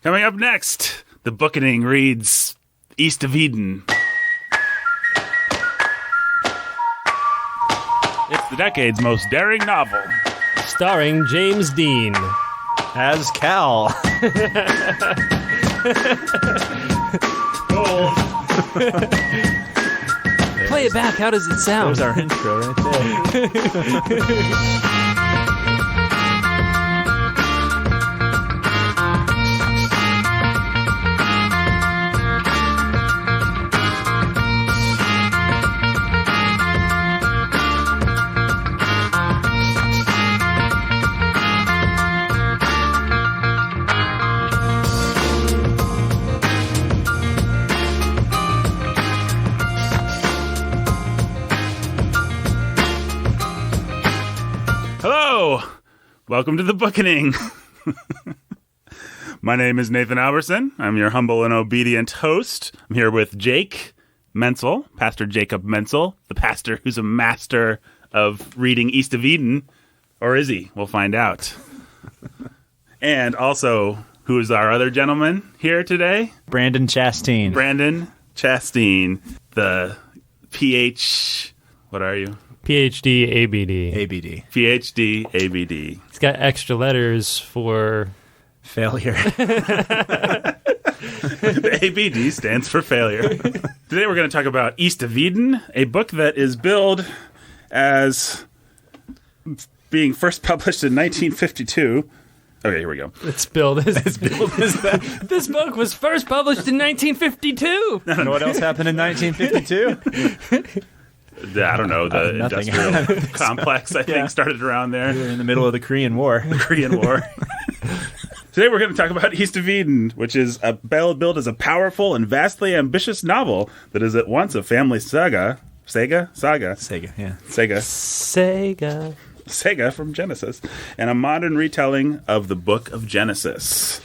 Coming up next, the Bookening reads East of Eden. It's the decade's most daring novel. Starring James Dean. As Cal. Play it back. How does it sound? There's our intro right there. Hello! Welcome to the Bookening. My name is Nathan Alberson. I'm your humble and obedient host. I'm here with Jake Menzel, Pastor Jacob Menzel, the pastor who's a master of reading East of Eden. Or is he? We'll find out. And also, who is our other gentleman here today? Brandon Chastain. Brandon Chastain, the what are you? PhD ABD. ABD. PhD ABD. It's got extra letters for Failure. The ABD stands for failure. Today we're going to talk about East of Eden, a book that is billed as being first published in 1952. Okay, here we go. It's billed as that. this book was first published in 1952. You know what else happened in 1952? I don't know, the Nothing. industrial complex, I think, started around there. We were in the middle of the Korean War. The Korean War. Today we're going to talk about East of Eden, which is billed as a powerful and vastly ambitious novel that is at once a family saga. Sega, yeah. Sega from Genesis, and a modern retelling of the Book of Genesis.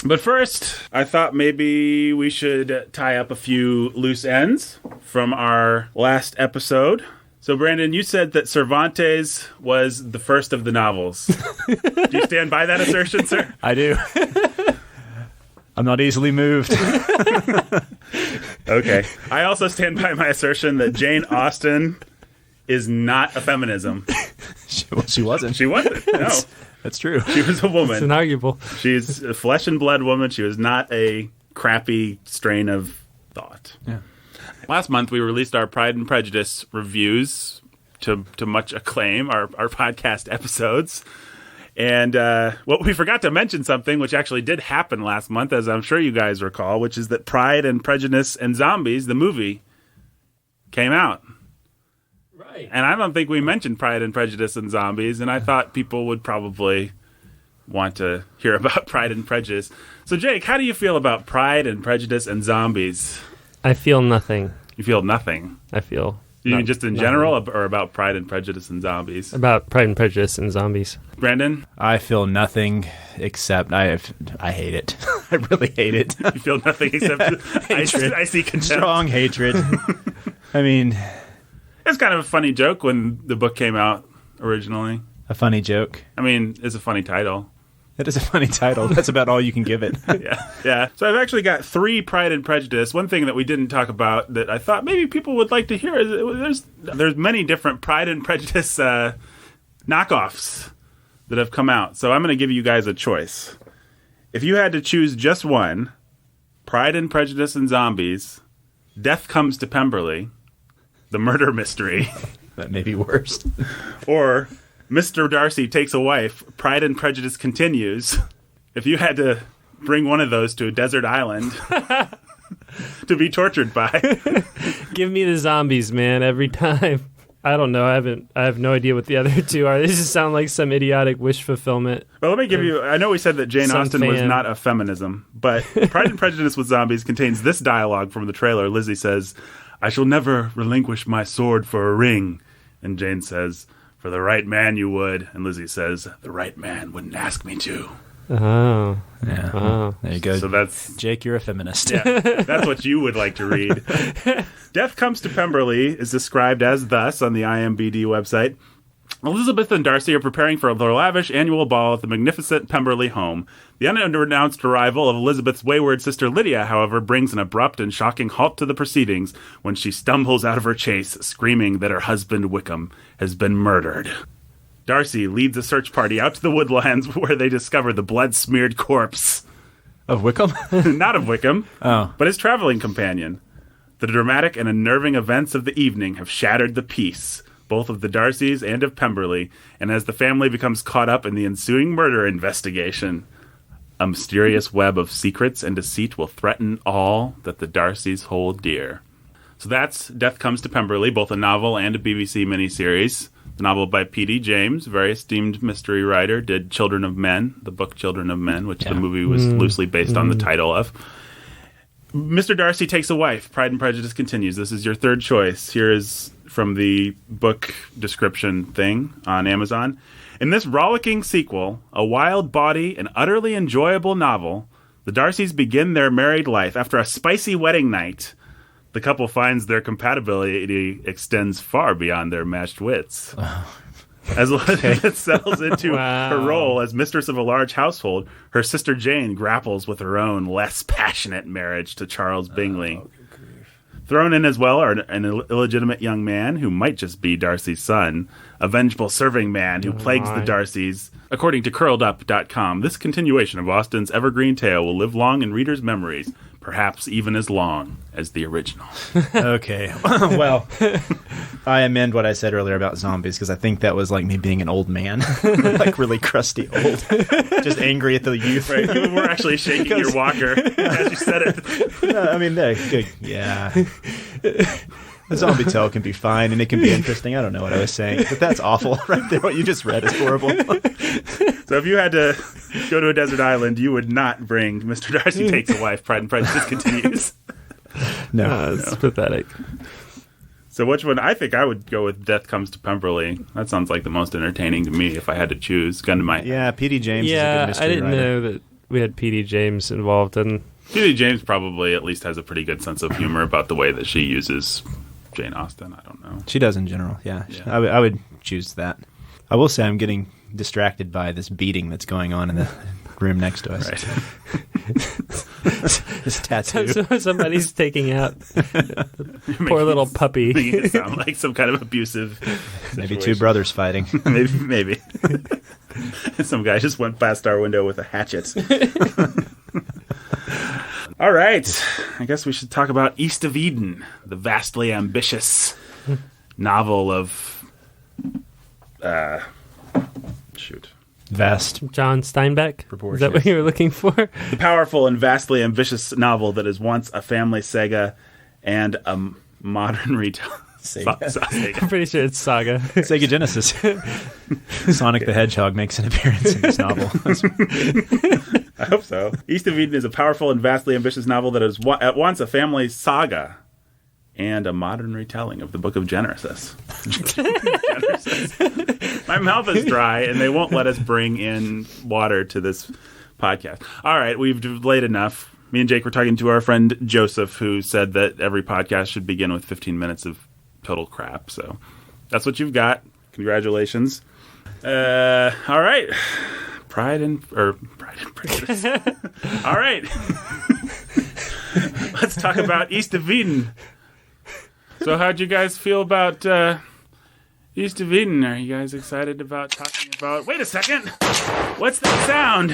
But first, I thought maybe we should tie up a few loose ends from our last episode. So, Brandon, you said that Cervantes was the first of the novels. Do you stand by that assertion, sir? I do. I'm not easily moved. Okay. I also stand by my assertion that Jane Austen is not a feminism. She wasn't. She wasn't. No. That's true. She was a woman. It's inarguable. She's a flesh and blood woman. She was not a crappy strain of thought. Yeah. Last month, we released our Pride and Prejudice reviews to much acclaim, our podcast episodes. And we forgot to mention something which actually did happen last month, as I'm sure you guys recall, which is that Pride and Prejudice and Zombies, the movie, came out. Right. And I don't think we mentioned Pride and Prejudice and Zombies, and I thought people would probably want to hear about Pride and Prejudice. So, Jake, how do you feel about Pride and Prejudice and Zombies? I feel nothing. You feel nothing? I feel... You mean just in general, or about Pride and Prejudice and Zombies? About Pride and Prejudice and Zombies. Brandon? I feel nothing except I hate it. I really hate it. You feel nothing except Hatred. I see contempt. Strong hatred. I mean... It's kind of a funny joke when the book came out originally. A funny joke. I mean, it's a funny title. That is a funny title. That's about all you can give it. Yeah. So I've actually got 3 Pride and Prejudice. One thing that we didn't talk about that I thought maybe people would like to hear is there's many different Pride and Prejudice knockoffs that have come out. So I'm going to give you guys a choice. If you had to choose just one, Pride and Prejudice and Zombies, Death Comes to Pemberley, the murder mystery, That may be worse. or Mr. Darcy Takes a Wife, Pride and Prejudice Continues. If you had to bring one of those to a desert island to be tortured by. Give me the zombies, man, every time. I don't know. I have no idea what the other two are. These just sound like some idiotic wish fulfillment. Well, let me give you... I know we said that Jane Some Austen was fan. not a feminism, but Pride and Prejudice with Zombies contains this dialogue from the trailer. Lizzie says, "I shall never relinquish my sword for a ring." And Jane says, "For the right man you would." And Lizzie says, "The right man wouldn't ask me to." Oh. Yeah. Oh. There you go. So that's... Jake, you're a feminist. Yeah, that's what you would like to read. Death Comes to Pemberley is described as thus on the IMDb website. Elizabeth and Darcy are preparing for their lavish annual ball at the magnificent Pemberley home. The unannounced arrival of Elizabeth's wayward sister Lydia, however, brings an abrupt and shocking halt to the proceedings when she stumbles out of her chase, screaming that her husband Wickham has been murdered. Darcy leads a search party out to the woodlands where they discover the blood-smeared corpse. Of Wickham? Not of Wickham, Oh. but his traveling companion. The dramatic and unnerving events of the evening have shattered the peace, both of the Darcys and of Pemberley, and as the family becomes caught up in the ensuing murder investigation, a mysterious web of secrets and deceit will threaten all that the Darcys hold dear. So that's Death Comes to Pemberley, both a novel and a BBC miniseries. The novel by P.D. James, a very esteemed mystery writer, did Children of Men, the book Children of Men, which the movie was loosely based on the title of. Mr. Darcy Takes a Wife, Pride and Prejudice continues. This is your third choice. Here is from the book description thing on Amazon. In this rollicking sequel, a wild bawdy and utterly enjoyable novel, the Darcys begin their married life. After a spicy wedding night, the couple finds their compatibility extends far beyond their matched wits. As Elizabeth settles into her role as mistress of a large household, her sister Jane grapples with her own less passionate marriage to Charles Bingley. Thrown in as well are an illegitimate young man who might just be Darcy's son, a vengeful serving man who plagues the Darcys. According to curledup.com, this continuation of Austen's evergreen tale will live long in readers' memories, perhaps even as long as the original. Okay. Well, I amend what I said earlier about zombies because I think that was like me being an old man. Like really crusty old. Just angry at the youth. Right, you were actually shaking your walker as you said it. No, I mean, they're good. Yeah. The zombie tale can be fine and it can be interesting. I don't know what I was saying, but that's awful right there. What you just read is horrible. So if you had to go to a desert island, you would not bring Mr. Darcy Takes a Wife, Pride and Prejudice continues. No. It's pathetic. So which one? I think I would go with Death Comes to Pemberley. That sounds like the most entertaining to me if I had to choose. Gun to my head. Yeah, P.D. James is a good mystery I didn't writer. know that we had P.D. James involved in. P.D. James probably at least has a pretty good sense of humor about the way that she uses Jane Austen. I don't know. She does in general, yeah. Yeah. I would choose that. I will say I'm getting distracted by this beating that's going on in the room next to us. Right. This tattoo. So somebody's taking out the poor little puppy. Making it sound like some kind of abusive Maybe situation. two brothers fighting. Maybe. Some guy just went past our window with a hatchet. All right. I guess we should talk about East of Eden, the vastly ambitious novel of... Vast. John Steinbeck? Is that what you were looking for? The powerful and vastly ambitious novel that is once a family saga and a modern retelling. I'm pretty sure it's Saga. Sega Genesis. Sonic the Hedgehog makes an appearance in this novel. I hope so. East of Eden is a powerful and vastly ambitious novel that is at once a family saga and a modern retelling of the Book of Genesis. My mouth is dry, and they won't let us bring in water to this podcast. All right, we've delayed enough. Me and Jake were talking to our friend Joseph, who said that every podcast should begin with 15 minutes of total crap. So that's what you've got. Congratulations. All right. Pride and Prejudice. All right. Let's talk about East of Eden. So how'd you guys feel about East of Eden? Are you guys excited about talking about... Wait a second! What's that sound?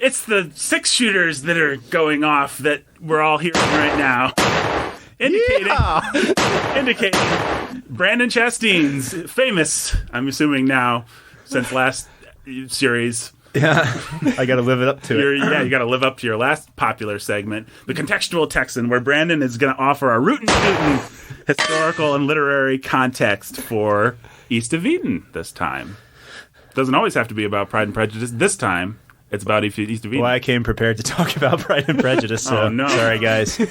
It's the 6-shooters that are going off that we're all hearing right now. Indicating Brandon Chastain's famous, I'm assuming now, since last series... Yeah, I got to live it up to it. You got to live up to your last popular segment, The Contextual Texan, where Brandon is going to offer a rootin' tootin' historical and literary context for East of Eden this time. Doesn't always have to be about Pride and Prejudice. This time, it's about East of Eden. Well, I came prepared to talk about Pride and Prejudice, so Oh, no. sorry, guys. We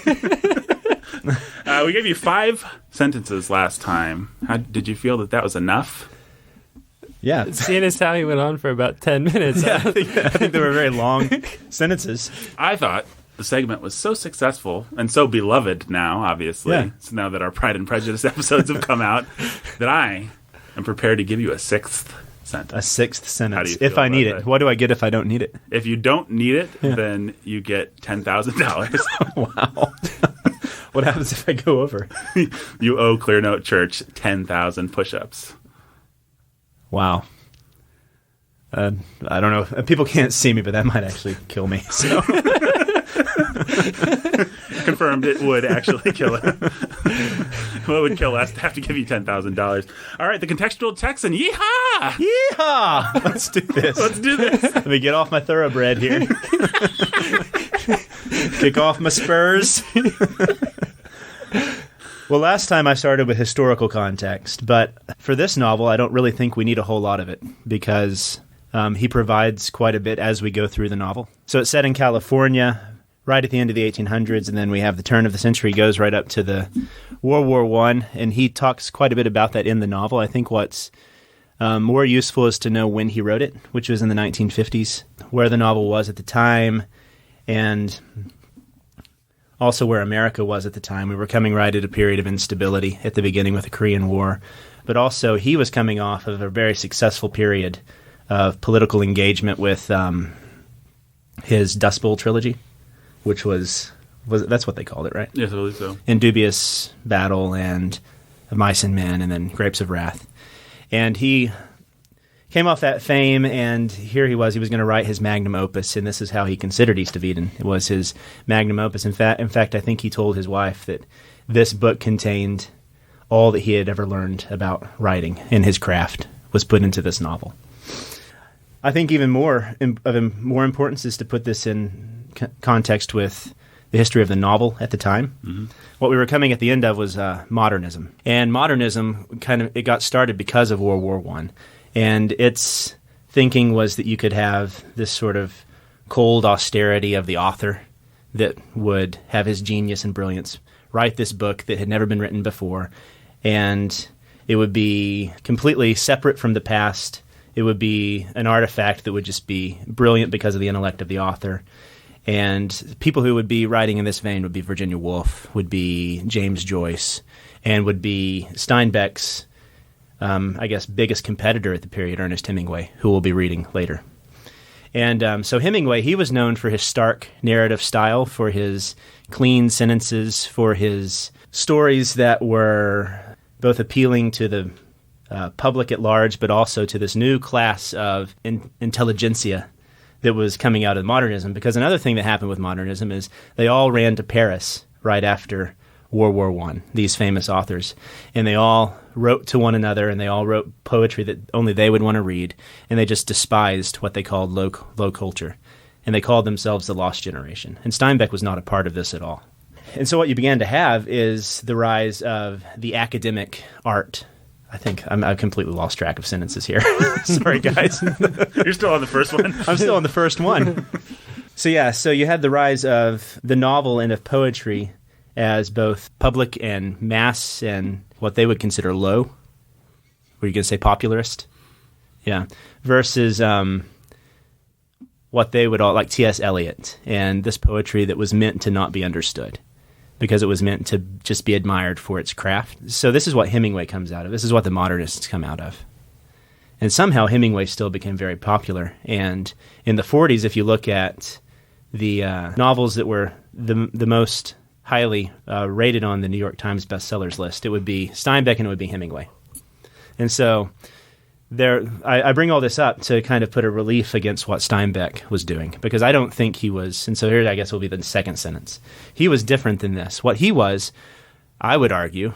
gave you 5 sentences last time. How did you feel that was enough? Yeah. Seeing as how he went on for about 10 minutes. I think they were very long sentences. I thought the segment was so successful and so beloved now, obviously, Yeah. so now that our Pride and Prejudice episodes have come out, that I I'm prepared to give you a sixth sentence. A sixth How do sentence. you feel If I need about it. that? What do I get if I don't need it? If you don't need it, then you get $10,000. Wow. What happens if I go over? You owe Clear Note Church 10,000 push-ups. Wow. I don't know. People can't see me, but that might actually kill me. So. Confirmed it would actually kill him. What would kill us to have to give you $10,000? All right, the contextual Texan. Yeehaw! Yeehaw! Let's do this. Let's do this. Let me get off my thoroughbred here. Kick off my spurs. Well, last time I started with historical context, but for this novel, I don't really think we need a whole lot of it because he provides quite a bit as we go through the novel. So it's set in California, right at the end of the 1800s, and then we have the turn of the century goes right up to the World War I, and he talks quite a bit about that in the novel. I think what's more useful is to know when he wrote it, which was in the 1950s, where the novel was at the time, and also where America was at the time. We were coming right at a period of instability at the beginning with the Korean War, but also he was coming off of a very successful period of political engagement with his Dust Bowl trilogy, which was that's what they called it, right? Yes, I believe so. In Dubious Battle and Mice and Men and then Grapes of Wrath. And he came off that fame, and here he was going to write his magnum opus, and this is how he considered East of Eden. It was his magnum opus. In fact, I think he told his wife that this book contained all that he had ever learned about writing and his craft was put into this novel. I think even more importance is to put this in context with the history of the novel at the time. Mm-hmm. What we were coming at the end of was modernism. And modernism it got started because of World War I. And its thinking was that you could have this sort of cold austerity of the author that would have his genius and brilliance write this book that had never been written before. And it would be completely separate from the past. It would be an artifact that would just be brilliant because of the intellect of the author. And people who would be writing in this vein would be Virginia Woolf, would be James Joyce, and would be Steinbeck's biggest competitor at the period, Ernest Hemingway, who we'll be reading later. And so Hemingway, he was known for his stark narrative style, for his clean sentences, for his stories that were both appealing to the public at large, but also to this new class of intelligentsia that was coming out of modernism. Because another thing that happened with modernism is they all ran to Paris right after World War I, these famous authors. And they all wrote to one another, and they all wrote poetry that only they would want to read, and they just despised what they called low culture. And they called themselves the Lost Generation. And Steinbeck was not a part of this at all. And so what you began to have is the rise of the academic art. I think I've completely lost track of sentences here. Sorry, guys. You're still on the first one? I'm still on the first one. So you had the rise of the novel and of poetry as both public and mass and what they would consider low. Were you going to say popularist? Yeah. Versus what they would all, like T.S. Eliot, and this poetry that was meant to not be understood, because it was meant to just be admired for its craft. So this is what Hemingway comes out of. This is what the modernists come out of. And somehow Hemingway still became very popular. And in the 40s, if you look at the novels that were the most highly rated on the New York Times bestsellers list, it would be Steinbeck and it would be Hemingway. And so I bring all this up to kind of put a relief against what Steinbeck was doing, because I don't think he was, and so here I guess will be the second sentence. He was different than this. What he was, I would argue,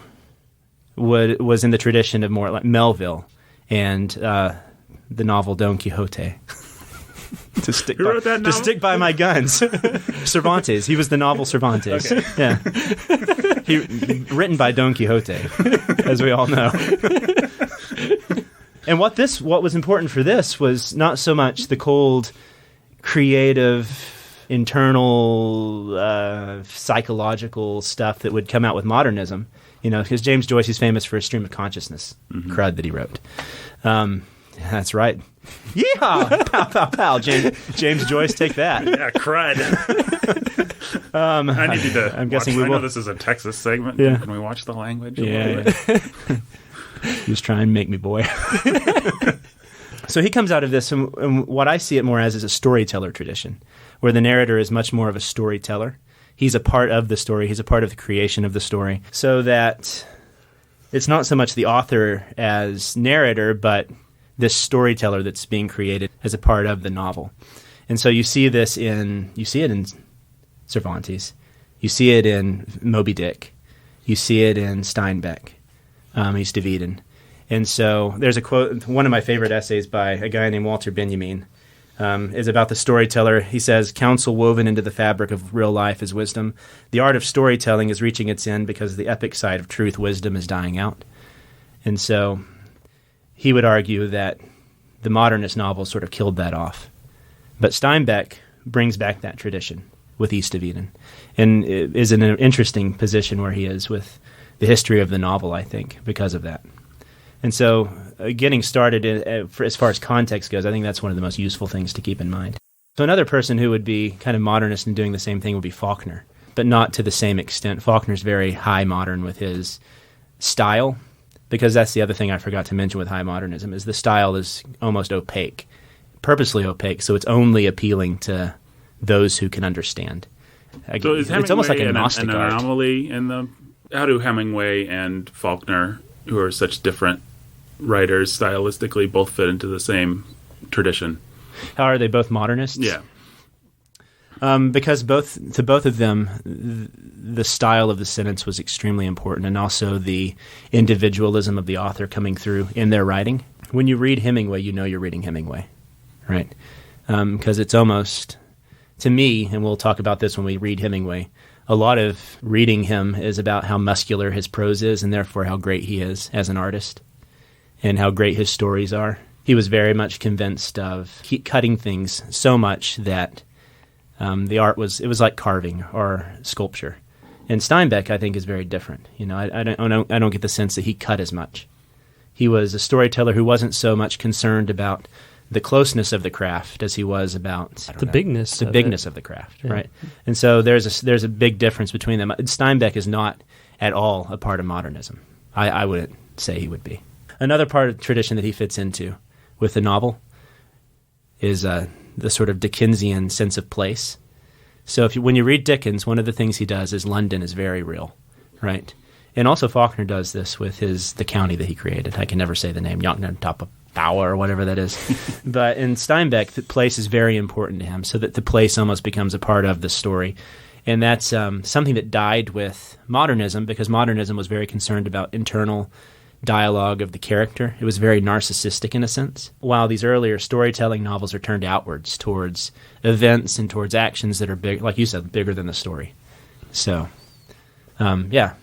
was in the tradition of more like Melville and the novel Don Quixote. To stick by my guns. Cervantes. He was the novel Cervantes. Okay. Yeah. Written by Don Quixote, as we all know. And what was important for this was not so much the cold, creative, internal, psychological stuff that would come out with modernism. You know, because James Joyce is famous for his stream of consciousness crud that he wrote. That's right. Yeehaw! Pow, pow, pow. James Joyce, take that. Yeah, crud. I need you to I'm guessing I we will. know this is a Texas segment. Yeah. Can we watch the language? Yeah. He was trying to make me boy. So he comes out of this, and what I see it more as is a storyteller tradition, where the narrator is much more of a storyteller. He's a part of the story. He's a part of the creation of the story, so that it's not so much the author as narrator, but this storyteller that's being created as a part of the novel. And so you see it in Cervantes, you see it in Moby Dick, you see it in Steinbeck, East of Eden. And so there's a quote, one of my favorite essays by a guy named Walter Benjamin, is about the storyteller. He says, "Counsel woven into the fabric of real life is wisdom. The art of storytelling is reaching its end because the epic side of truth wisdom is dying out." And so he would argue that the modernist novel sort of killed that off. But Steinbeck brings back that tradition with East of Eden, and is in an interesting position where he is with the history of the novel, I think, because of that. And so getting started as far as context goes, I think that's one of the most useful things to keep in mind. So another person who would be kind of modernist and doing the same thing would be Faulkner, but not to the same extent. Faulkner's very high modern with his style, because that's the other thing I forgot to mention with high modernism, is the style is almost opaque, purposely opaque, so it's only appealing to those who can understand. So is Hemingway it's almost like a Gnostic an art. anomaly in the... How do Hemingway and Faulkner, who are such different writers stylistically, both fit into the same tradition? How are they both modernists? Yeah. Because both of them, the style of the sentence was extremely important, and also the individualism of the author coming through in their writing. When you read Hemingway, you know you're reading Hemingway, right? Because it's almost, to me, and we'll talk about this when we read Hemingway, a lot of reading him is about how muscular his prose is, and therefore how great he is as an artist, and how great his stories are. He was very much convinced of cutting things so much that the art was like carving or sculpture. And Steinbeck, I think, is very different. You know, I don't get the sense that he cut as much. He was a storyteller who wasn't so much concerned about the closeness of the craft as he was about the bigness of the craft, yeah. Right? And so there's a big difference between them. Steinbeck is not at all a part of modernism. I wouldn't say he would be. Another part of the tradition that he fits into with the novel is the sort of Dickensian sense of place. So when you read Dickens, one of the things he does is London is very real, right? And also Faulkner does this with the county that he created. I can never say the name, Yoknapatawpha or whatever that is. But in Steinbeck, the place is very important to him, so that the place almost becomes a part of the story. And that's something that died with modernism, because modernism was very concerned about internal dialogue of the character. It was very narcissistic in a sense, while these earlier storytelling novels are turned outwards towards events and towards actions that are big, like you said, bigger than the story. So, yeah,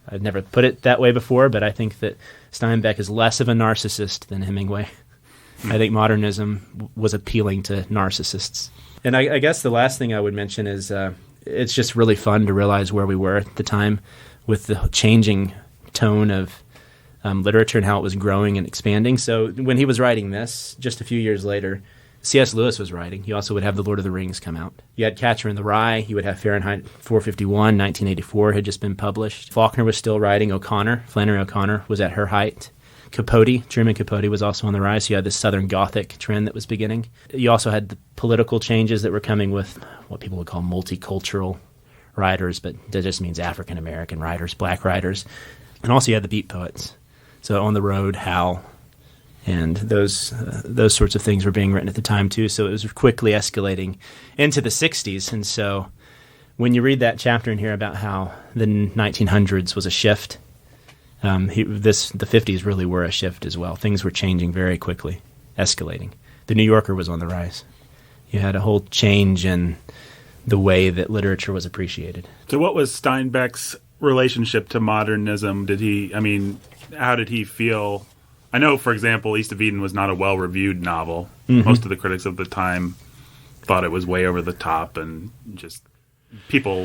I'd never put it that way before, but I think that Steinbeck is less of a narcissist than Hemingway. I think modernism was appealing to narcissists. And I guess the last thing I would mention is it's just really fun to realize where we were at the time with the changing tone of literature and how it was growing and expanding. So when he was writing this, just a few years later, C.S. Lewis was writing. He also would have The Lord of the Rings come out. You had Catcher in the Rye. You would have Fahrenheit 451, 1984 had just been published. Faulkner was still writing. Flannery O'Connor was at her height. Truman Capote was also on the rise. You had this Southern Gothic trend that was beginning. You also had the political changes that were coming with what people would call multicultural writers, but that just means African American writers, black writers. And also you had the beat poets. So On the Road, Hal, and those sorts of things were being written at the time too. So it was quickly escalating into the 60s. And so when you read that chapter in here about how the 1900s was a shift, the 50s really were a shift as well. Things were changing very quickly, escalating. The New Yorker was on the rise. You had a whole change in the way that literature was appreciated. So what was Steinbeck's relationship to modernism? How did he feel? I know, for example, East of Eden was not a well-reviewed novel. Mm-hmm. Most of the critics of the time thought it was way over the top, and just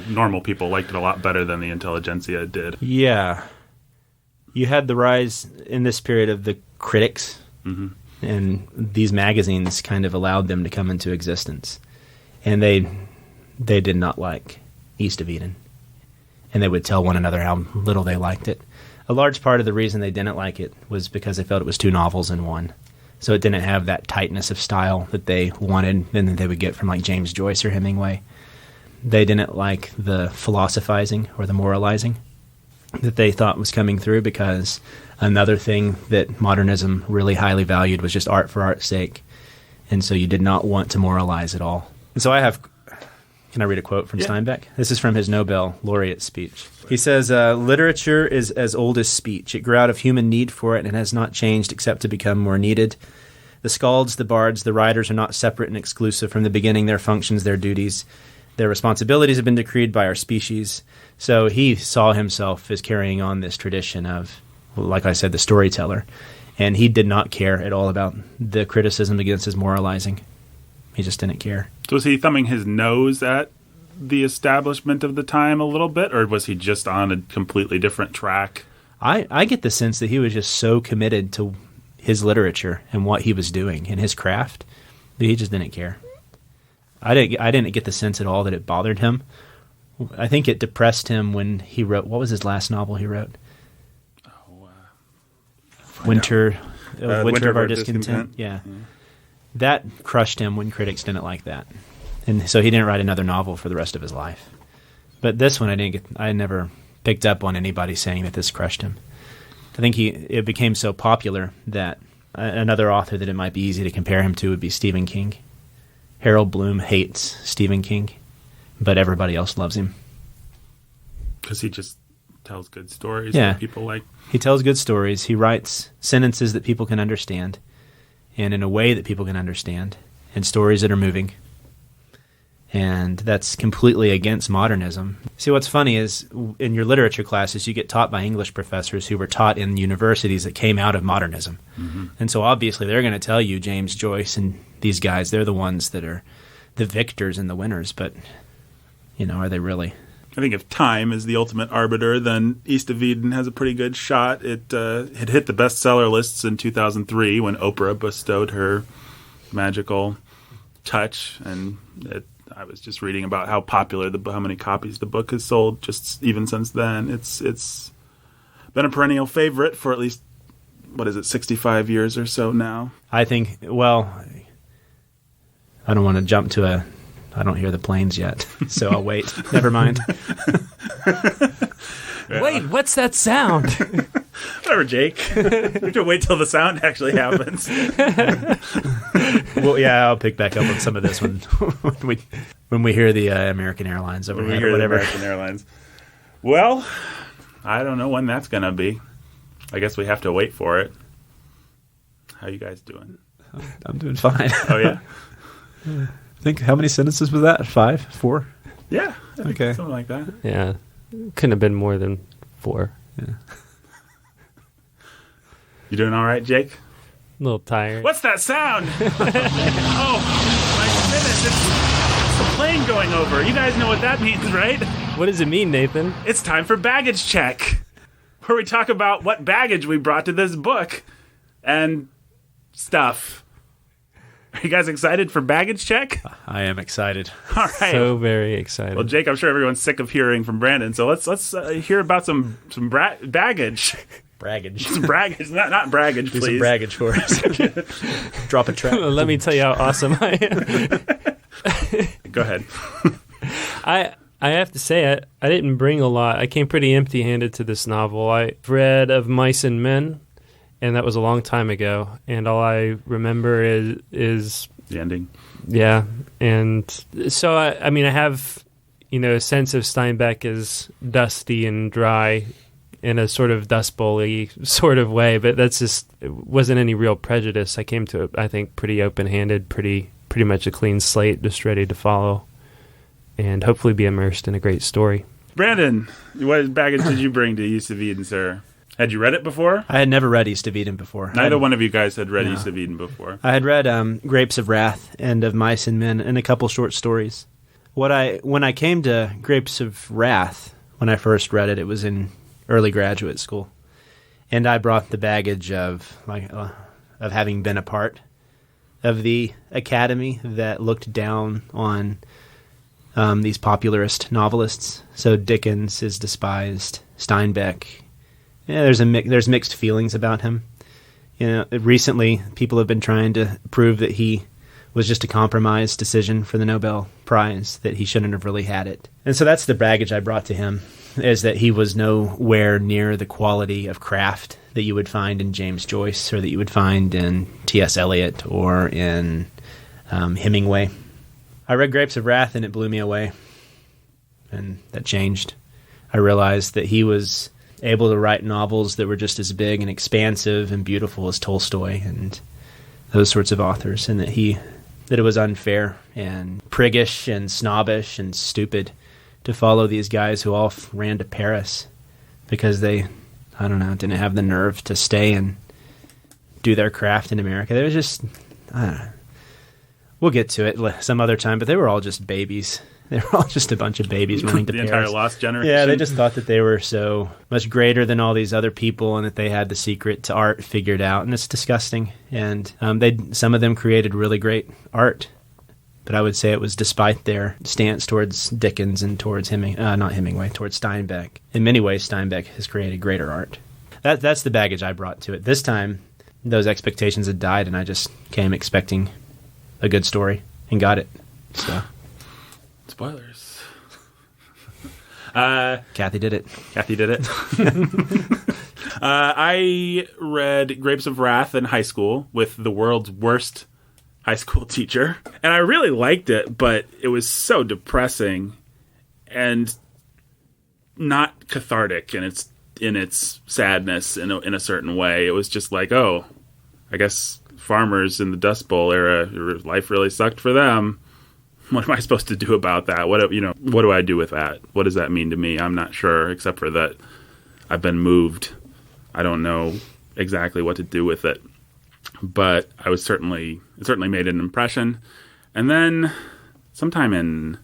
normal people liked it a lot better than the intelligentsia did. Yeah. You had the rise in this period of the critics, mm-hmm. and these magazines kind of allowed them to come into existence. And they did not like East of Eden. And they would tell one another how little they liked it. a large part of the reason they didn't like it was because they felt it was two novels in one. So it didn't have that tightness of style that they wanted and that they would get from like James Joyce or Hemingway. They didn't like the philosophizing or the moralizing that they thought was coming through, because another thing that modernism really highly valued was just art for art's sake. And so you did not want to moralize at all. And so can I read a quote from Steinbeck? This is from his Nobel laureate speech. He says, literature is as old as speech. It grew out of human need for it and has not changed except to become more needed. The skalds, the bards, the writers are not separate and exclusive from the beginning. Their functions, their duties, their responsibilities have been decreed by our species. So he saw himself as carrying on this tradition of, like I said, the storyteller. And he did not care at all about the criticism against his moralizing. He just didn't care. So was he thumbing his nose at the establishment of the time a little bit, or was he just on a completely different track? I get the sense that he was just so committed to his literature and what he was doing and his craft that he just didn't care. I didn't get the sense at all that it bothered him. I think it depressed him when he wrote, what was his last novel he wrote? Winter of Our Discontent. Yeah. That crushed him when critics didn't like that. And so he didn't write another novel for the rest of his life. But this one I never picked up on anybody saying that this crushed him. I think it became so popular that another author that it might be easy to compare him to would be Stephen King. Harold Bloom hates Stephen King, but everybody else loves him. Because he just tells good stories that people like. He tells good stories. He writes sentences that people can understand, and in a way that people can understand, and stories that are moving. And that's completely against modernism. See, what's funny is in your literature classes, you get taught by English professors who were taught in universities that came out of modernism. Mm-hmm. And so obviously they're going to tell you James Joyce and these guys, they're the ones that are the victors and the winners. But, are they really? I think if time is the ultimate arbiter, then East of Eden has a pretty good shot. It hit the bestseller lists in 2003 when Oprah bestowed her magical touch, and I was just reading about how popular how many copies the book has sold just even since then. It's been a perennial favorite for at least 65 years or so now. I think, I don't want to jump to I don't hear the planes yet, so I'll wait. Never mind. Wait, what's that sound? Whatever, Jake. We have to wait till the sound actually happens. Well, yeah, I'll pick back up on some of this when we hear the American Airlines overhead or whatever. American Airlines. Well, I don't know when that's going to be. I guess we have to wait for it. How you guys doing? I'm doing fine. Oh, yeah? I think, how many sentences was that? 5? 4? Yeah. I think okay. Something like that. Yeah. Couldn't have been more than 4. Yeah. You doing all right, Jake? A little tired. What's that sound? Oh, my goodness. It's the plane going over. You guys know what that means, right? What does it mean, Nathan? It's time for Baggage Check, where we talk about what baggage we brought to this book and stuff. Are you guys excited for Baggage Check? I am excited. All right. So very excited. Well, Jake, I'm sure everyone's sick of hearing from Brandon, so let's hear about some baggage. Braggage. Some braggage, not braggage, please. Do some braggage for us. Drop a track. Let me tell you how awesome I am. Go ahead. I have to say, I didn't bring a lot. I came pretty empty-handed to this novel. I read Of Mice and Men, and that was a long time ago. And all I remember is the ending. Yeah, and so I have a sense of Steinbeck as dusty and dry in a sort of Dust Bowl-y sort of way, but it wasn't any real prejudice. I came to it, I think, pretty open-handed, pretty much a clean slate, just ready to follow, and hopefully be immersed in a great story. Brandon, what baggage did you bring to East of Eden, sir? Had you read it before? I had never read East of Eden before. Neither one of you guys had read East of Eden before. I had read Grapes of Wrath and Of Mice and Men and a couple short stories. When I came to Grapes of Wrath, when I first read it, it was in early graduate school, and I brought the baggage of having been a part of the academy that looked down on these popularist novelists. So Dickens is despised, Steinbeck there's mixed feelings about him. Recently people have been trying to prove that he was just a compromise decision for the Nobel Prize, that he shouldn't have really had it. And so that's the baggage I brought to him, is that he was nowhere near the quality of craft that you would find in James Joyce or that you would find in T.S. Eliot or in Hemingway. I read Grapes of Wrath and it blew me away, and that changed. I realized that he was able to write novels that were just as big and expansive and beautiful as Tolstoy and those sorts of authors, and that it was unfair and priggish and snobbish and stupid to follow these guys who all ran to Paris because they, I don't know, didn't have the nerve to stay and do their craft in America. They were just, I don't know. We'll get to it some other time, but they were all just babies. They were all just a bunch of babies running to the Paris. entire lost generation. Yeah, they just thought that they were so much greater than all these other people and that they had the secret to art figured out, and it's disgusting. And some of them created really great art, but I would say it was despite their stance towards Dickens and towards towards Steinbeck. In many ways, Steinbeck has created greater art. That's the baggage I brought to it. This time, those expectations had died, and I just came expecting a good story and got it. So. Spoilers. Kathy did it. I read Grapes of Wrath in high school with the world's worst high school teacher, and I really liked it, but it was so depressing and not cathartic in its sadness in a certain way. It was just like, oh, I guess farmers in the Dust Bowl era, life really sucked for them. What am I supposed to do about that? What do I do with that? What does that mean to me? I'm not sure, except for that I've been moved. I don't know exactly what to do with it. But it certainly made an impression. And then sometime in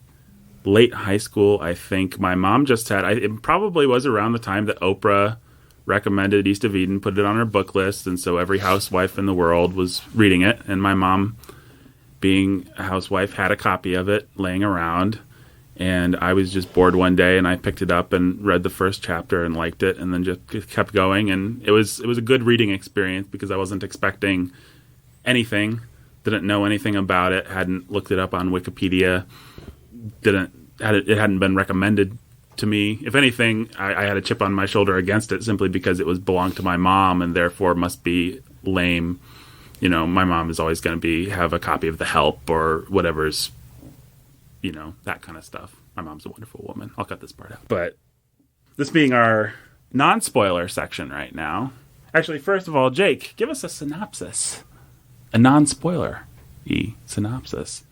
late high school, I think my mom it probably was around the time that Oprah recommended East of Eden, put it on her book list, and so every housewife in the world was reading it, and my mom, being a housewife, had a copy of it laying around, and I was just bored one day and I picked it up and read the first chapter and liked it, and then just kept going. And it was a good reading experience because I wasn't expecting anything, didn't know anything about it, hadn't looked it up on Wikipedia, it hadn't been recommended to me. If anything, I had a chip on my shoulder against it simply because it belonged to my mom and therefore must be lame. My mom is always going to have a copy of The Help or whatever's, that kind of stuff. My mom's a wonderful woman. I'll cut this part out. But this being our non-spoiler section right now. Actually, first of all, Jake, give us a synopsis. A non-spoiler-y synopsis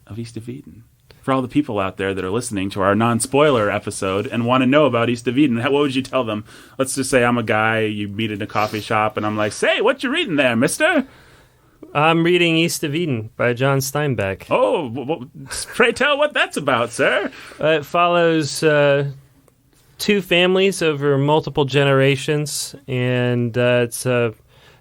of East of Eden. For all the people out there that are listening to our non-spoiler episode and want to know about East of Eden, what would you tell them? Let's just say I'm a guy you meet in a coffee shop, and I'm like, say, what you reading there, mister? I'm reading East of Eden by John Steinbeck. Oh, pray tell what that's about, sir. It follows two families over multiple generations, and it's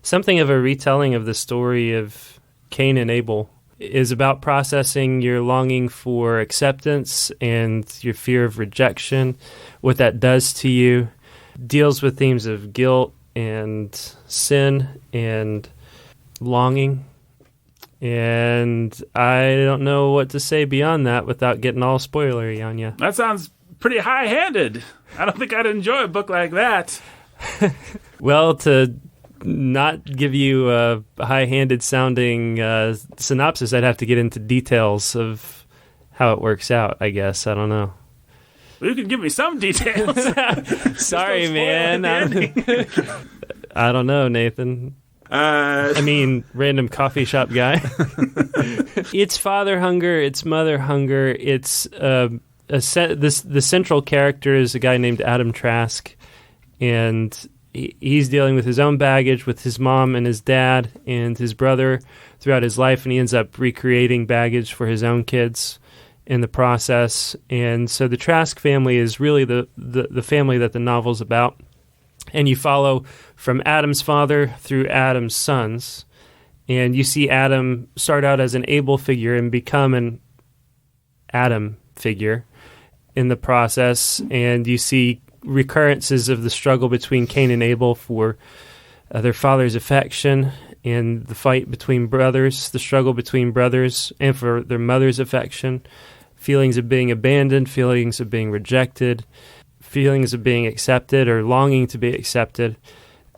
something of a retelling of the story of Cain and Abel. Is about processing your longing for acceptance and your fear of rejection, what that does to you. Deals with themes of guilt and sin and longing. And I don't know what to say beyond that without getting all spoilery on you. That sounds pretty high-handed. I don't think I'd enjoy a book like that. Well, to not give you a high-handed sounding synopsis, I'd have to get into details of how it works out, I guess. I don't know. Well, you can give me some details. Sorry, man. I don't know, Nathan. Random coffee shop guy. It's father hunger. It's mother hunger. It's the central character is a guy named Adam Trask, and he's dealing with his own baggage with his mom and his dad and his brother throughout his life, and he ends up recreating baggage for his own kids in the process. And so the Trask family is really the family that the novel's about. And you follow from Adam's father through Adam's sons. And you see Adam start out as an Abel figure and become an Adam figure in the process. And you see recurrences of the struggle between Cain and Abel for their father's affection, and the fight between brothers, the struggle between brothers, and for their mother's affection, feelings of being abandoned, feelings of being rejected, feelings of being accepted or longing to be accepted.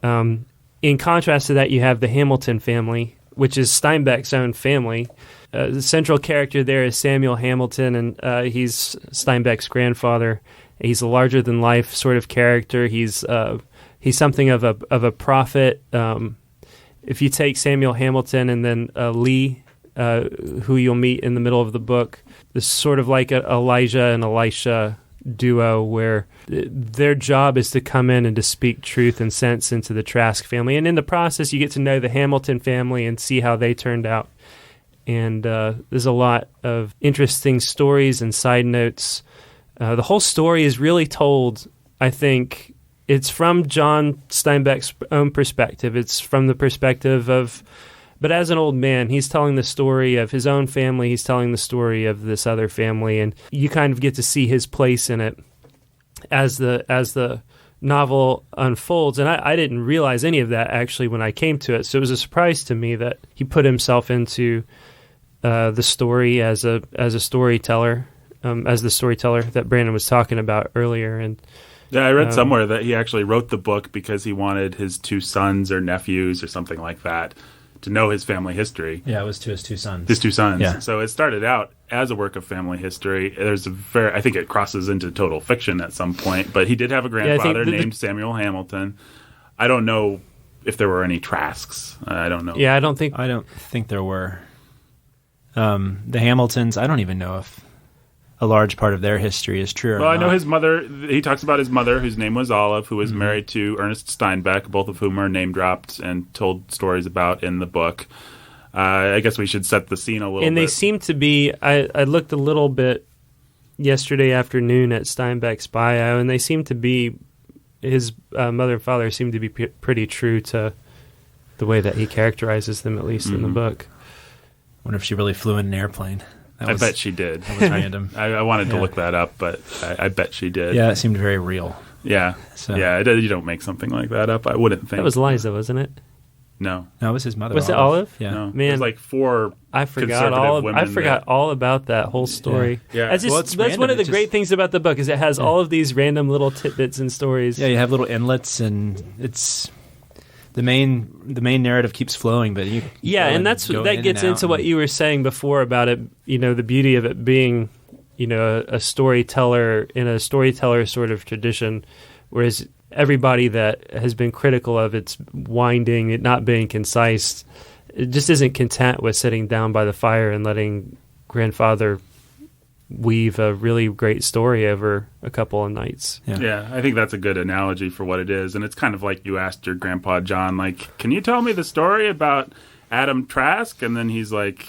In contrast to that, you have the Hamilton family, which is Steinbeck's own family. The central character there is Samuel Hamilton, and he's Steinbeck's grandfather. He's a larger-than-life sort of character. He's something of a prophet. If you take Samuel Hamilton and then Lee, who you'll meet in the middle of the book, this sort of like a Elijah and Elisha duo where their job is to come in and to speak truth and sense into the Trask family. And in the process, you get to know the Hamilton family and see how they turned out. And there's a lot of interesting stories and side notes. The whole story is really told, I think, it's from John Steinbeck's own perspective. It's from the perspective of, but as an old man, he's telling the story of his own family. He's telling the story of this other family, and you kind of get to see his place in it as the novel unfolds. And I didn't realize any of that actually when I came to it. So it was a surprise to me that he put himself into the story as a storyteller, as the storyteller that Brandon was talking about earlier. And yeah, I read somewhere that he actually wrote the book because he wanted his two sons or nephews or something like that to know his family history. Yeah, it was to his two sons. His two sons. Yeah. So it started out as a work of family history. I think it crosses into total fiction at some point, but he did have a grandfather named Samuel Hamilton. I don't know if there were any Trasks. I don't know. Yeah, I don't think there were. The Hamiltons, I don't even know if a large part of their history is true or not. I know his mother, he talks about his mother, whose name was Olive, who was married to Ernest Steinbeck, both of whom are name-dropped and told stories about in the book. I guess we should set the scene a little bit. And they seem to be, I looked a little bit yesterday afternoon at Steinbeck's bio, and they seem to be, his mother and father seem to be pretty true to the way that he characterizes them, at least in the book. Wonder if she really flew in an airplane. I bet she did. That was random. I wanted to look that up, but I bet she did. Yeah, it seemed very real. Yeah. So. Yeah, you don't make something like that up, I wouldn't think. That was Liza, wasn't it? No. No, it was his mother. Was it Olive? Yeah. No. Man, There's like four conservative women. I forgot all about that whole story. Yeah. That's one of the great things about the book is it has all of these random little tidbits and stories. Yeah, you have little inlets, and it's the main narrative keeps flowing, but you and that gets into what you were saying before about it. You know, the beauty of it being, you know, a storyteller in a storyteller sort of tradition, whereas everybody that has been critical of its winding, it not being concise, it just isn't content with sitting down by the fire and letting grandfather weave a really great story over a couple of nights. Yeah, I think that's a good analogy for what it is. And it's kind of like you asked your grandpa John, like, can you tell me the story about Adam Trask? And then he's like,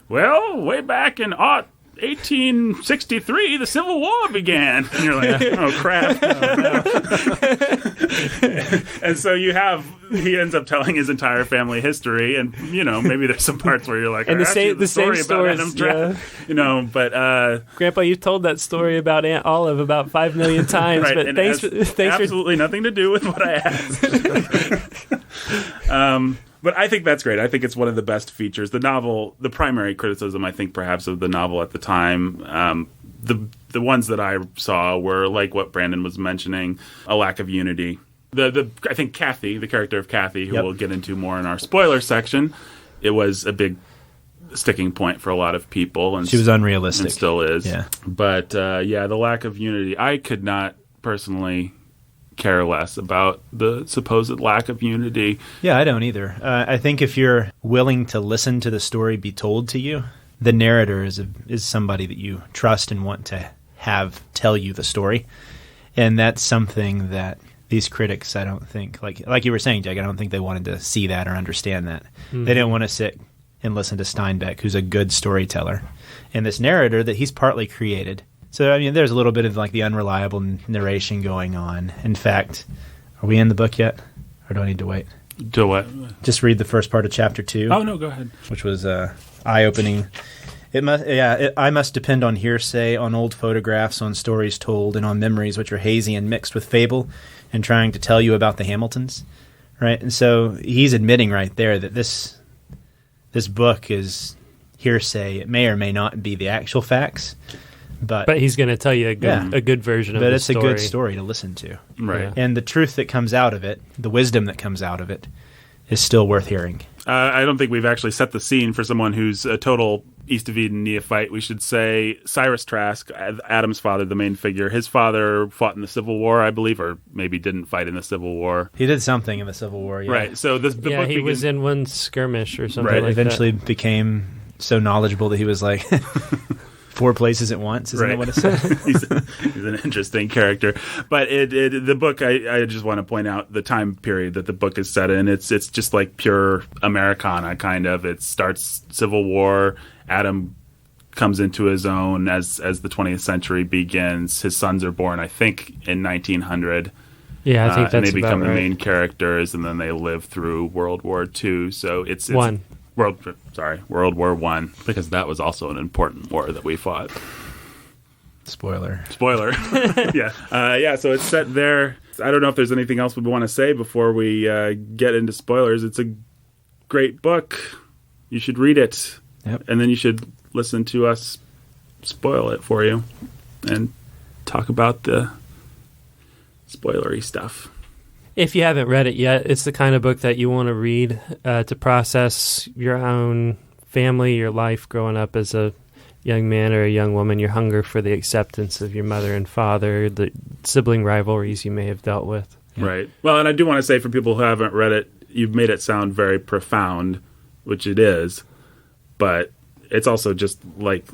well, way back in 1863, the Civil War began. And you're like, oh, crap. No. And so he ends up telling his entire family history. And, you know, maybe there's some parts where you're like, and the same story about Adam Trask. You know, but... Grandpa, you've told that story about Aunt Olive about 5 million times. Right, but and thanks absolutely nothing to do with what I asked. But I think that's great. I think it's one of the best features. The novel, the primary criticism, I think, perhaps, of the novel at the time, the ones that I saw were, like what Brandon was mentioning, a lack of unity. I think Kathy, the character of Kathy, who we'll get into more in our spoiler section, it was a big sticking point for a lot of people. And she was unrealistic. And still is. Yeah. But, the lack of unity. I could not personally care less about the supposed lack of unity. Yeah, I don't either. I think if you're willing to listen to the story be told to you, the narrator is somebody that you trust and want to have tell you the story. And that's something that these critics, I don't think, like you were saying, Jake, I don't think they wanted to see that or understand that. Mm-hmm. They didn't want to sit and listen to Steinbeck, who's a good storyteller, and this narrator that he's partly created. So, I mean, there's a little bit of like the unreliable narration going on. In fact, are we in the book yet? Or do I need to wait? To what? Just read the first part of chapter 2. Oh, no, go ahead. Which was eye-opening. I must depend on hearsay, on old photographs, on stories told, and on memories which are hazy and mixed with fable, and trying to tell you about the Hamiltons, right? And so he's admitting right there that this book is hearsay. It may or may not be the actual facts, but he's going to tell you a good version of the story. But it's a good story to listen to, Right? Yeah. And the truth that comes out of it, the wisdom that comes out of it, is still worth hearing. I don't think we've actually set the scene for someone who's a total East of Eden neophyte. We should say Cyrus Trask, Adam's father, the main figure. His father fought in the Civil War, I believe, or maybe didn't fight in the Civil War. He did something in the Civil War, yeah. Right. So the book he was in one skirmish or something Right. like Eventually that. became so knowledgeable that he was like 4 places at once. Isn't that what it said? he's an interesting character. But the book, I just want to point out the time period that the book is set in. It's just like pure Americana, kind of. It starts Civil War. Adam comes into his own as the 20th century begins. His sons are born, I think, in 1900. Yeah, I think that's and they become about the right. main characters, and then they live through World War II. So it's World War One, because that was also an important war that we fought. Spoiler. Yeah. So it's set there. I don't know if there's anything else we want to say before we get into spoilers. It's a great book. You should read it. Yep. And then you should listen to us spoil it for you and talk about the spoilery stuff. If you haven't read it yet, it's the kind of book that you want to read to process your own family, your life growing up as a young man or a young woman, your hunger for the acceptance of your mother and father, the sibling rivalries you may have dealt with. Yeah. Right. Well, and I do want to say for people who haven't read it, you've made it sound very profound, which it is, but it's also just like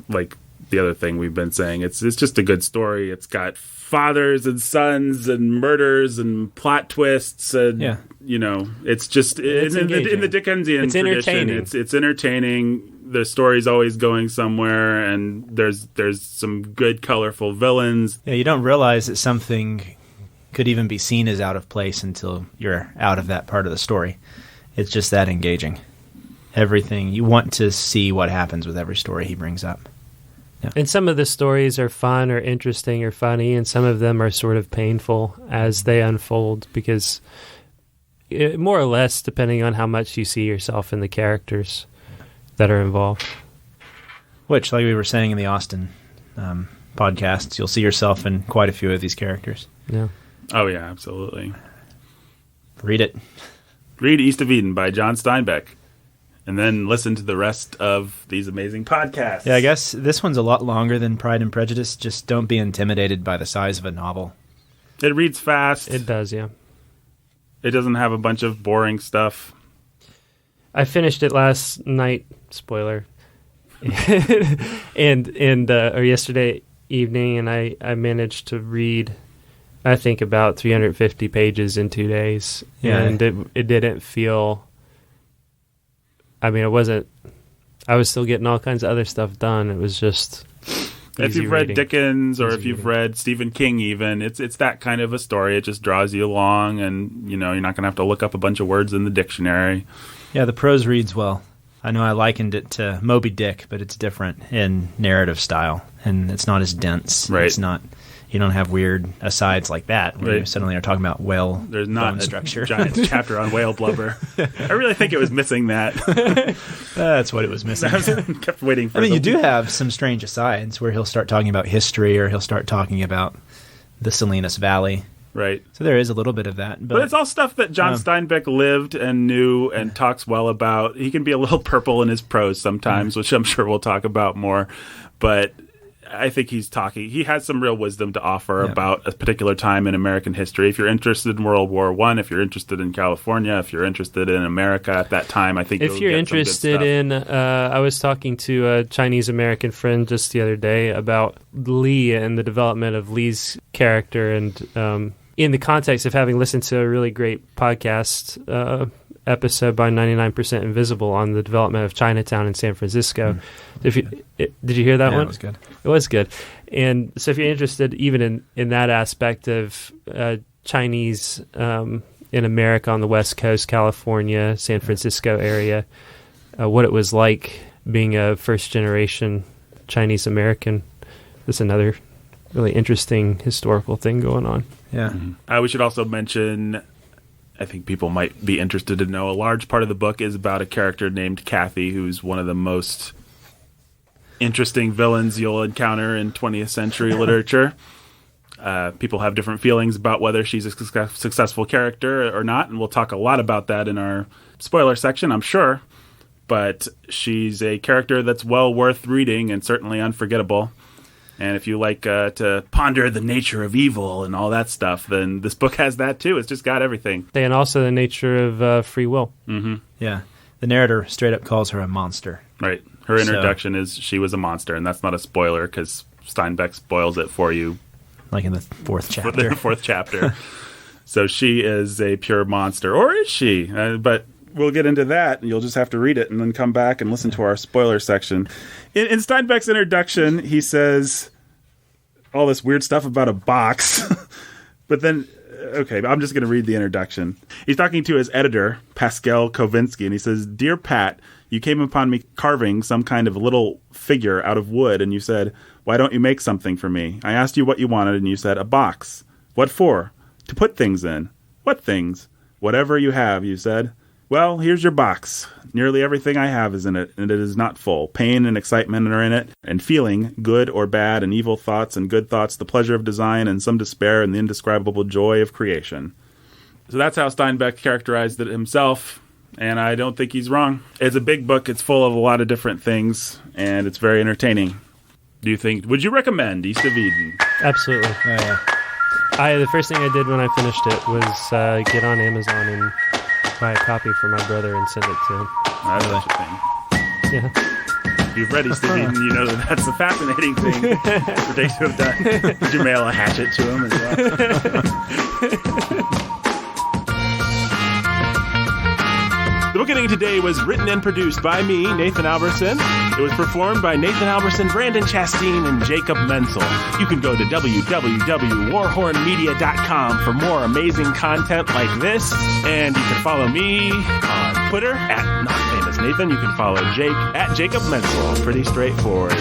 the other thing we've been saying. It's just a good story. It's got fathers and sons and murders and plot twists and it's just in the Dickensian It's tradition. entertaining. It's entertaining. The story's always going somewhere, and there's some good, colorful villains. Yeah, you don't realize that something could even be seen as out of place until you're out of that part of the story. It's just that engaging. Everything, you want to see what happens with every story he brings up. Yeah. And some of the stories are fun or interesting or funny, and some of them are sort of painful as they unfold because more or less depending on how much you see yourself in the characters that are involved. Which, like we were saying in the Austen podcasts, you'll see yourself in quite a few of these characters. Yeah. Oh, yeah, absolutely. Read it. Read East of Eden by John Steinbeck, and then listen to the rest of these amazing podcasts. Yeah, I guess this one's a lot longer than Pride and Prejudice. Just don't be intimidated by the size of a novel. It reads fast. It does, yeah. It doesn't have a bunch of boring stuff. I finished it last night, spoiler, or yesterday evening, and I managed to read, I think, about 350 pages in 2 days. Yeah. And it didn't feel, I mean, I was still getting all kinds of other stuff done. It was just If easy you've read reading. Dickens or Easy if you've reading. read Stephen King even, it's that kind of a story. It just draws you along, and you're not going to have to look up a bunch of words in the dictionary. Yeah, the prose reads well. I know I likened it to Moby Dick, but it's different in narrative style, and it's not as dense. Right. It's not. You don't have weird asides like that when you Right. suddenly are talking about whale There's not bone a structure. giant chapter on whale blubber. I really think it was missing that. That's what it was missing. Kept waiting for I mean, you the- do have some strange asides where he'll start talking about history or he'll start talking about the Salinas Valley. Right. So there is a little bit of that. But it's all stuff that John Um, Steinbeck lived and knew and talks well about. He can be a little purple in his prose sometimes, which I'm sure we'll talk about more. But I think he has some real wisdom to offer Yeah. about a particular time in American history. If you're interested in World War I, if you're interested in California, if you're interested in America at that time, I think If you're interested in, I was talking to a Chinese American friend just the other day about Lee and the development of Lee's character, and in the context of having listened to a really great podcast episode by 99% Invisible on the development of Chinatown in San Francisco. Did you hear that Yeah, one? it was good. It was good. And so if you're interested even in that aspect of Chinese in America on the West Coast, California, San Francisco area, what it was like being a first-generation Chinese American. That's another really interesting historical thing going on. Yeah. We should also mention, I think people might be interested to know, a large part of the book is about a character named Kathy, who's one of the most interesting villains you'll encounter in 20th century literature. People have different feelings about whether she's a successful character or not, and we'll talk a lot about that in our spoiler section, I'm sure. But she's a character that's well worth reading and certainly unforgettable. And if you like to ponder the nature of evil and all that stuff, then this book has that too. It's just got everything. And also the nature of free will. Mm-hmm. Yeah. The narrator straight up calls her a monster. Right. Her introduction is she was a monster, and that's not a spoiler because Steinbeck spoils it for you. Like in the fourth chapter. In the fourth chapter. So she is a pure monster. Or is she? But we'll get into that, and you'll just have to read it and then come back and listen to our spoiler section. In Steinbeck's introduction, he says all this weird stuff about a box. But then, okay, I'm just going to read the introduction. He's talking to his editor, Pascal Kovinsky, and he says, "Dear Pat, you came upon me carving some kind of little figure out of wood, and you said, 'Why don't you make something for me?' I asked you what you wanted, and you said, 'A box.' What for?" "To put things in." "What things?" "Whatever you have," you said. "Well, here's your box. Nearly everything I have is in it, and it is not full. Pain and excitement are in it, and feeling, good or bad, and evil thoughts and good thoughts, the pleasure of design, and some despair, and the indescribable joy of creation." So that's how Steinbeck characterized it himself, and I don't think he's wrong. It's a big book. It's full of a lot of different things, and it's very entertaining. Would you recommend East of Eden? Absolutely. Oh, yeah. The first thing I did when I finished it was get on Amazon and buy a copy for my brother and send it to him. That's such a thing. Yeah. If you've read East of Eden, you know that that's a fascinating thing for Dave to have done. Did you mail a hatchet to him as well? The Bookening today was written and produced by me, Nathan Alberson. It was performed by Nathan Alberson, Brandon Chastain, and Jacob Menzel. You can go to www.warhornmedia.com for more amazing content like this. And you can follow me on Twitter at NotFamousNathan. You can follow Jake at Jacob Menzel. Pretty straightforward.